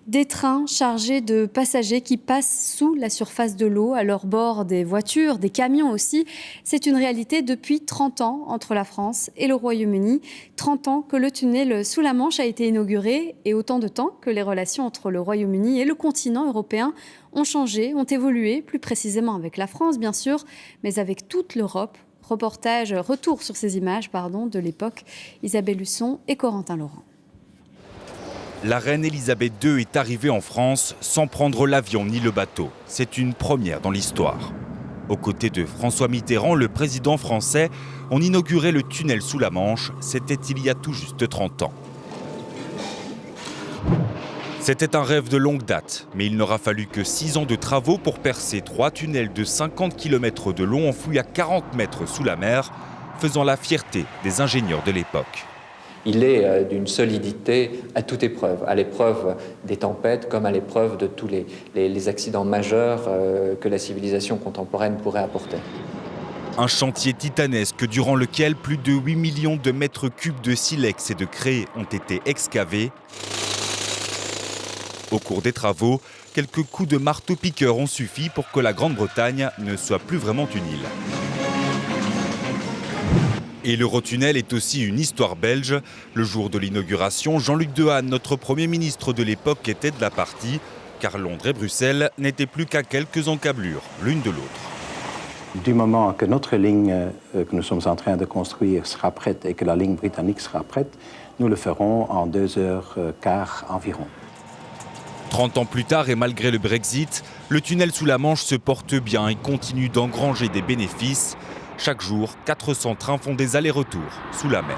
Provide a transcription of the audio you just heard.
Des trains chargés de passagers qui passent sous la surface de l'eau, à leur bord des voitures, des camions aussi. C'est une réalité depuis 30 ans entre la France et le Royaume-Uni. 30 ans que le tunnel sous la Manche a été inauguré et autant de temps que les relations entre le Royaume-Uni et le continent européen ont changé, ont évolué, plus précisément avec la France bien sûr, mais avec toute l'Europe. Retour sur ces images de l'époque, Isabelle Husson et Corentin Laurent. La reine Elisabeth II est arrivée en France sans prendre l'avion ni le bateau. C'est une première dans l'histoire. Aux côtés de François Mitterrand, le président français, ont inauguré le tunnel sous la Manche. C'était il y a tout juste 30 ans. C'était un rêve de longue date, mais il n'aura fallu que 6 ans de travaux pour percer 3 tunnels de 50 km de long enfouis à 40 mètres sous la mer, faisant la fierté des ingénieurs de l'époque. Il est d'une solidité à toute épreuve, à l'épreuve des tempêtes comme à l'épreuve de tous les accidents majeurs que la civilisation contemporaine pourrait apporter. Un chantier titanesque durant lequel plus de 8 millions de mètres cubes de silex et de craie ont été excavés. Au cours des travaux, quelques coups de marteau-piqueur ont suffi pour que la Grande-Bretagne ne soit plus vraiment une île. Et l'Eurotunnel est aussi une histoire belge. Le jour de l'inauguration, Jean-Luc Dehaene, notre Premier ministre de l'époque, était de la partie, car Londres et Bruxelles n'étaient plus qu'à quelques encablures l'une de l'autre. Du moment que notre ligne que nous sommes en train de construire sera prête et que la ligne britannique sera prête, nous le ferons en 2h15 environ. 30 ans plus tard et malgré le Brexit, le tunnel sous la Manche se porte bien et continue d'engranger des bénéfices. Chaque jour, 400 trains font des allers-retours sous la mer.